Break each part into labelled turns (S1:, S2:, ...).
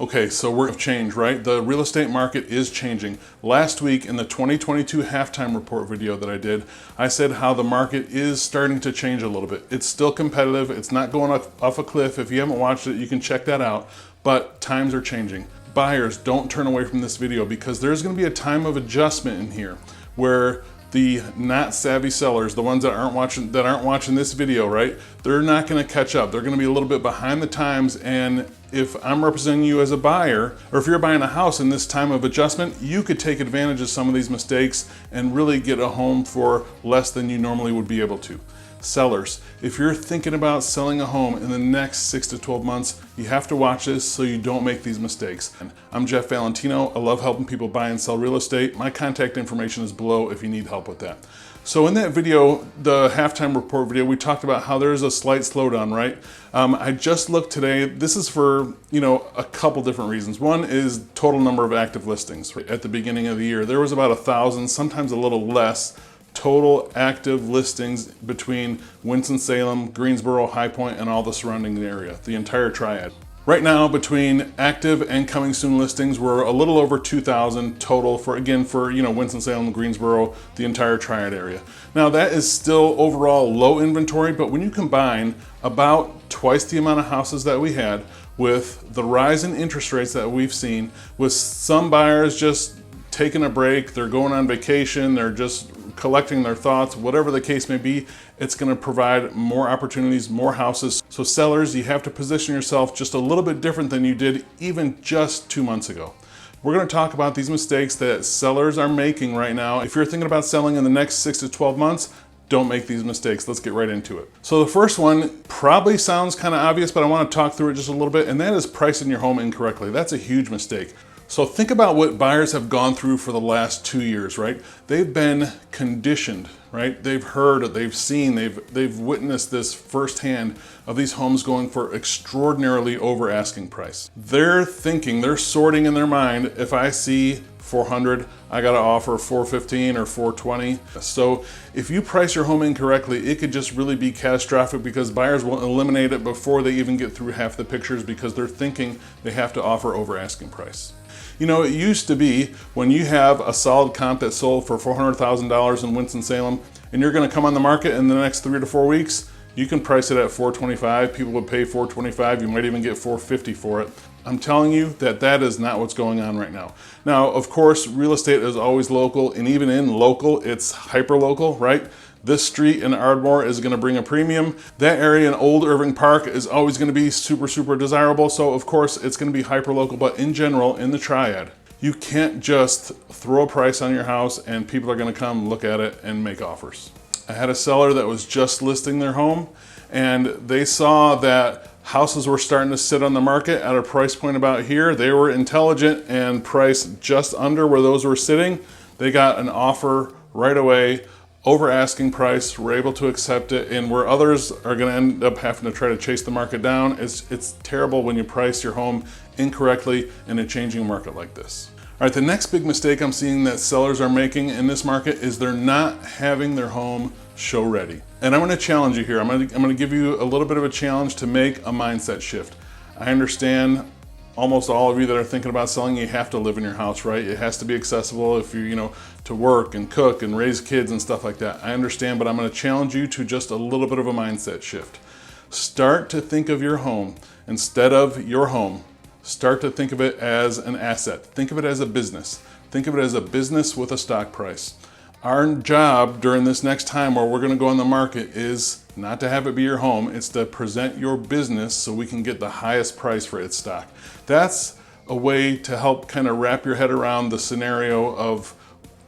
S1: Okay, so we're change, right? The real estate market is changing. Last week in the 2022 halftime report video that I did, I said how the market is starting to change a little bit. It's still competitive. It's not going off a cliff. If you haven't watched it, you can check that out, but times are changing. Buyers, don't turn away from this video because there's gonna be a time of adjustment in here where the not savvy sellers, the ones that aren't watching this video, right? They're not gonna catch up. They're gonna be a little bit behind the times, and if I'm representing you as a buyer, or if you're buying a house in this time of adjustment, you could take advantage of some of these mistakes and really get a home for less than you normally would be able to. Sellers, if you're thinking about selling a home in the next 6 to 12 months, you have to watch this so you don't make these mistakes. I'm Jeff Valentino. I love helping people buy and sell real estate. My contact information is below if you need help with that. So in that video, the halftime report video, we talked about how there's a slight slowdown, right? I just looked today. This is for, a couple different reasons. One is total number of active listings. At the beginning of the year, there was about 1,000, sometimes a little less, total active listings between Winston-Salem, Greensboro, High Point, and all the surrounding area, the entire Triad. Right now, between active and coming soon listings, we're a little over 2,000 total for Winston-Salem, Greensboro, the entire Triad area. Now that is still overall low inventory, but when you combine about twice the amount of houses that we had with the rise in interest rates that we've seen, with some buyers just taking a break, they're going on vacation, they're just collecting their thoughts, whatever the case may be, it's going to provide more opportunities, more houses. So sellers, you have to position yourself just a little bit different than you did even just 2 months ago. We're going to talk about these mistakes that sellers are making right now. If you're thinking about selling in the next 6 to 12 months, don't make these mistakes. Let's get right into it. So the first one probably sounds kind of obvious, but I want to talk through it just a little bit, and that is pricing your home incorrectly. That's a huge mistake. So think about what buyers have gone through for the last 2 years, right? They've been conditioned, right? They've heard, they've seen, they've witnessed this firsthand of these homes going for extraordinarily over asking price. They're thinking, they're sorting in their mind, if I see 400, I gotta offer 415 or 420. So if you price your home incorrectly, it could just really be catastrophic because buyers will eliminate it before they even get through half the pictures because they're thinking they have to offer over asking price. It used to be when you have a solid comp that sold for $400,000 in Winston-Salem and you're gonna come on the market in the next 3 to 4 weeks, you can price it at $425. People would pay $425. You might even get $450 for it. I'm telling you that is not what's going on right now. Now, of course, real estate is always local, and even in local, it's hyper local, right? This street in Ardmore is gonna bring a premium. That area in Old Irving Park is always gonna be super, super desirable. So of course it's gonna be hyper local, but in general, in the Triad, you can't just throw a price on your house and people are gonna come look at it and make offers. I had a seller that was just listing their home and they saw that houses were starting to sit on the market at a price point about here. They were intelligent and priced just under where those were sitting. They got an offer right away, over asking price, we're able to accept it, and where others are gonna end up having to try to chase the market down, it's terrible when you price your home incorrectly in a changing market like this. All right, the next big mistake I'm seeing that sellers are making in this market is they're not having their home show ready. And I'm gonna challenge you here. I'm gonna give you a little bit of a challenge to make a mindset shift. I understand almost all of you that are thinking about selling, you have to live in your house, right? It has to be accessible if you, to work and cook and raise kids and stuff like that. I understand, but I'm gonna challenge you to just a little bit of a mindset shift. Start to think of your home instead of your home. Start to think of it as an asset. Think of it as a business. Think of it as a business with a stock price. Our job during this next time where we're gonna go on the market is not to have it be your home, it's to present your business so we can get the highest price for its stock. That's a way to help kind of wrap your head around the scenario of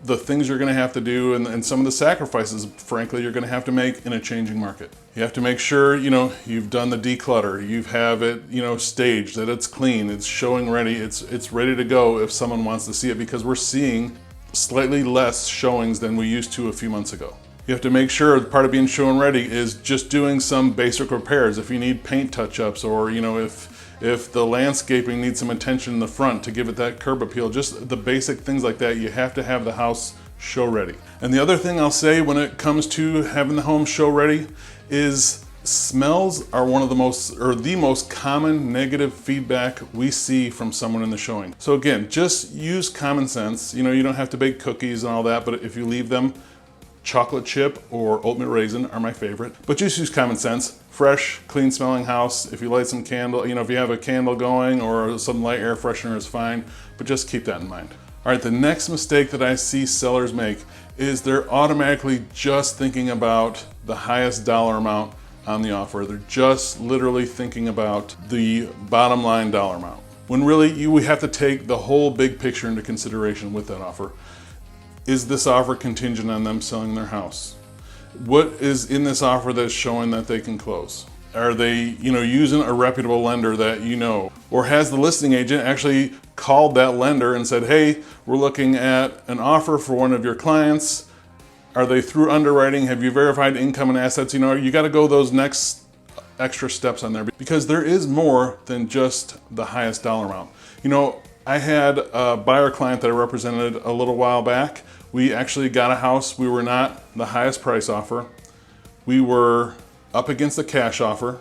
S1: the things you're gonna have to do and some of the sacrifices, frankly, you're gonna have to make in a changing market. You have to make sure, you've done the declutter, you have it, staged, that it's clean, it's showing ready, it's ready to go if someone wants to see it because we're seeing slightly less showings than we used to a few months ago. You have to make sure part of being shown ready is just doing some basic repairs. If you need paint touch-ups or if the landscaping needs some attention in the front to give it that curb appeal, just the basic things like that, you have to have the house show ready. And the other thing I'll say when it comes to having the home show ready is Smells are one of the most common negative feedback we see from someone in the showing. So again, just use common sense. You know, you don't have to bake cookies and all that, but if you leave them, chocolate chip or oatmeal raisin are my favorite. But just use common sense. Fresh, clean smelling house. If you light some candle, you know, if you have a candle going or some light air freshener is fine, but just keep that in mind. All right, the next mistake that I see sellers make is they're automatically just thinking about the highest dollar amount on the offer. They're just literally thinking about the bottom line dollar amount. When really we have to take the whole big picture into consideration with that offer. Is this offer contingent on them selling their house? What is in this offer that's showing that they can close? Are they, you know, using a reputable lender that you know? Or has the listing agent actually called that lender and said, hey, we're looking at an offer for one of your clients. Are they through underwriting? Have you verified income and assets? You know, you got to go those next extra steps on there, because there is more than just the highest dollar amount. You know, I had a buyer client that I represented a little while back. We actually got a house. We were not the highest price offer. We were up against the cash offer.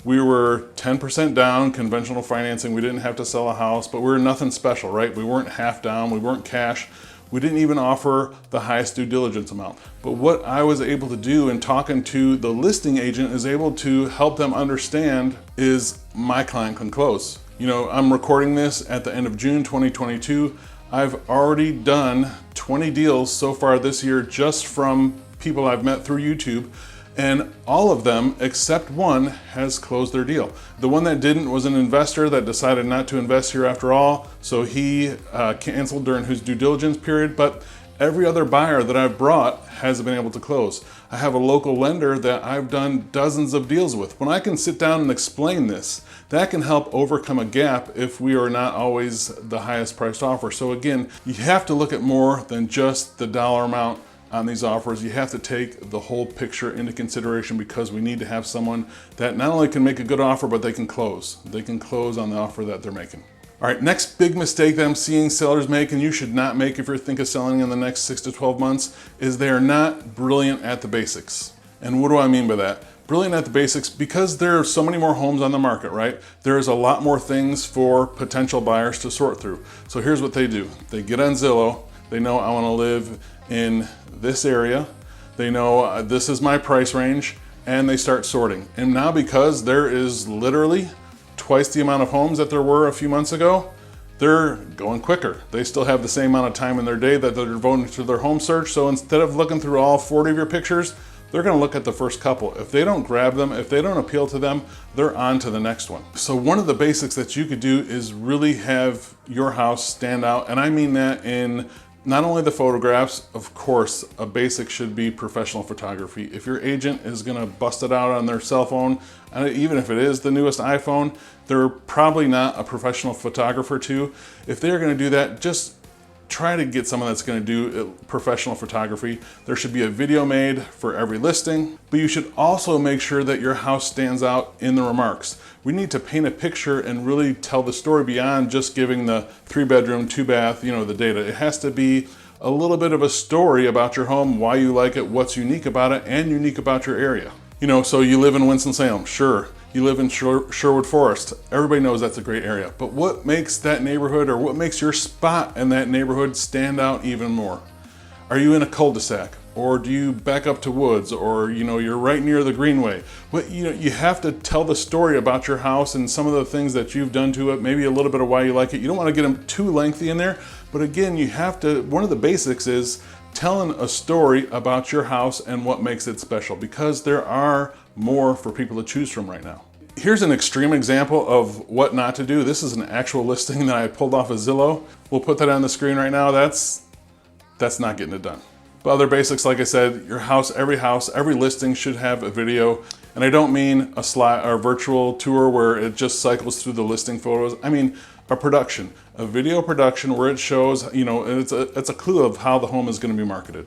S1: We were 10% down, conventional financing. We didn't have to sell a house, but we were nothing special, right? We weren't half down. We weren't cash. We didn't even offer the highest due diligence amount. But what I was able to do in talking to the listing agent is able to help them understand is my client can close. You know, I'm recording this at the end of June 2022. I've already done 20 deals so far this year just from people I've met through YouTube. And all of them, except one, has closed their deal. The one that didn't was an investor that decided not to invest here after all, so he canceled during his due diligence period, but every other buyer that I've brought has been able to close. I have a local lender that I've done dozens of deals with. When I can sit down and explain this, that can help overcome a gap if we are not always the highest priced offer. So again, you have to look at more than just the dollar amount on these offers. You have to take the whole picture into consideration, because we need to have someone that not only can make a good offer, but they can close. They can close on the offer that they're making. All right, next big mistake that I'm seeing sellers make, and you should not make if you're thinking of selling in the next 6 to 12 months, is they are not brilliant at the basics. And what do I mean by that? Brilliant at the basics, because there are so many more homes on the market, right? There's a lot more things for potential buyers to sort through. So here's what they do. They get on Zillow. They know I want to live in this area. They know this is my price range, and they start sorting. And now, because there is literally twice the amount of homes that there were a few months ago, they're going quicker. They still have the same amount of time in their day that they're devoting to their home search. So instead of looking through all 40 of your pictures, they're gonna look at the first couple. If they don't grab them, if they don't appeal to them, they're on to the next one. So one of the basics that you could do is really have your house stand out. And I mean that in not only the photographs, of course, a basic should be professional photography. If your agent is gonna bust it out on their cell phone, and even if it is the newest iPhone, they're probably not a professional photographer too. If they're gonna do that, just try to get someone that's going to do professional photography. There should be a video made for every listing, but you should also make sure that your house stands out in the remarks. We need to paint a picture and really tell the story beyond just giving the 3-bedroom, 2-bath, you know, the data. It has to be a little bit of a story about your home, why you like it, what's unique about it, and unique about your area. You know, so you live in Winston-Salem, sure. You live in Sherwood Forest. Everybody knows that's a great area. But what makes that neighborhood, or what makes your spot in that neighborhood stand out even more? Are you in a cul-de-sac? Or do you back up to woods? Or, you know, you're right near the greenway? But, you know, you have to tell the story about your house and some of the things that you've done to it, maybe a little bit of why you like it. You don't want to get them too lengthy in there. But again, you have to, one of the basics is telling a story about your house and what makes it special, because there are more for people to choose from right now. Here's an extreme example of what not to do. This is an actual listing that I pulled off of Zillow. We'll put that on the screen right now. That's not getting it done. But other basics, like I said, your house, every listing should have a video. And I don't mean a slide or virtual tour where it just cycles through the listing photos. I mean a production, a video production where it shows, you know, and it's a clue of how the home is going to be marketed.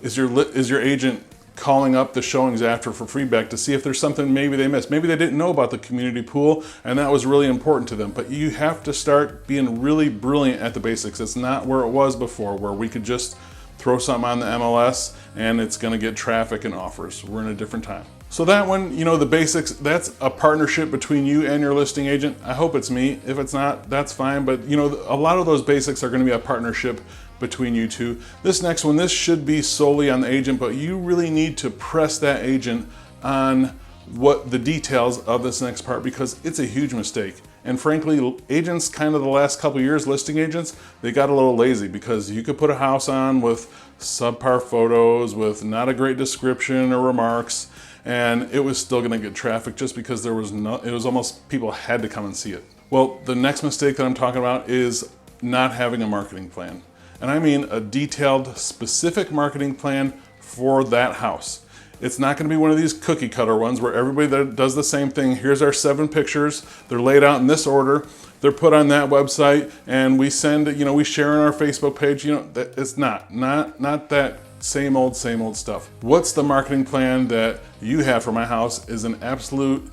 S1: Is your agent calling up the showings after for feedback to see if there's something maybe they missed? Maybe they didn't know about the community pool and that was really important to them. But you have to start being really brilliant at the basics. It's not where it was before, where we could just throw something on the MLS and it's going to get traffic and offers. We're in a different time. So that one, you know, the basics, that's a partnership between you and your listing agent. I hope it's me. If it's not, that's fine. But you know, a lot of those basics are going to be a partnership between you two. This next one, this should be solely on the agent, but you really need to press that agent on what the details of this next part, because it's a huge mistake. And frankly, agents kind of the last couple of years, listing agents, they got a little lazy, because you could put a house on with subpar photos, with not a great description or remarks, and it was still going to get traffic just because there was no, it was almost people had to come and see it. Well, the next mistake that I'm talking about is not having a marketing plan. And I mean a detailed, specific marketing plan for that house. It's not going to be one of these cookie cutter ones where everybody that does the same thing. Here's our 7 pictures. They're laid out in this order. They're put on that website, and we send, you know, we share on our Facebook page. You know, it's not that same old stuff. What's the marketing plan that you have for my house is an absolute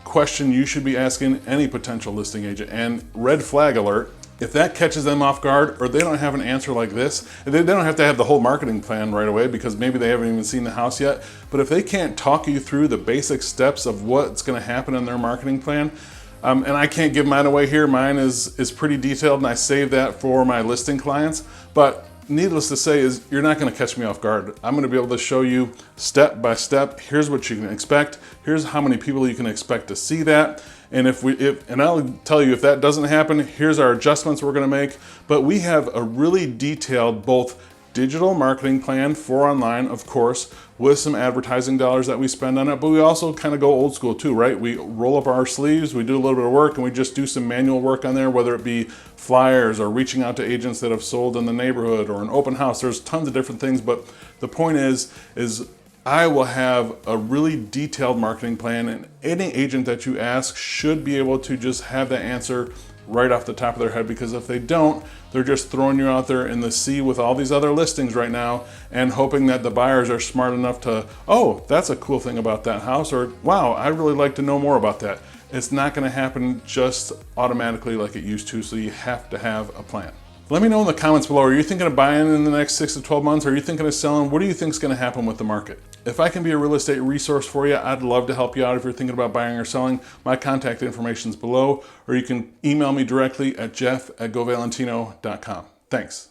S1: question you should be asking any potential listing agent. And red flag alert, if that catches them off guard, or they don't have an answer like this, they don't have to have the whole marketing plan right away because maybe they haven't even seen the house yet, but if they can't talk you through the basic steps of what's going to happen in their marketing plan, and I can't give mine away here, mine is pretty detailed, and I save that for my listing clients, but needless to say is you're not going to catch me off guard. I'm going to be able to show you step by step. Here's what you can expect. Here's how many people you can expect to see that. And and I'll tell you if that doesn't happen, here's our adjustments we're going to make. But we have a really detailed both digital marketing plan for online, of course, with some advertising dollars that we spend on it, but we also kind of go old school too, right? We roll up our sleeves, we do a little bit of work, and we just do some manual work on there, whether it be flyers or reaching out to agents that have sold in the neighborhood or an open house. There's tons of different things, but the point is I will have a really detailed marketing plan, and any agent that you ask should be able to just have that answer right off the top of their head, because if they don't, they're just throwing you out there in the sea with all these other listings right now and hoping that the buyers are smart enough to, oh, that's a cool thing about that house, or wow, I'd really like to know more about that. It's not going to happen just automatically like it used to, so you have to have a plan. Let me know in the comments below, are you thinking of buying in the next 6 to 12 months? Are you thinking of selling? What do you think is going to happen with the market? If I can be a real estate resource for you, I'd love to help you out if you're thinking about buying or selling. My contact information is below, or you can email me directly at jeff@govalentino.com. Thanks.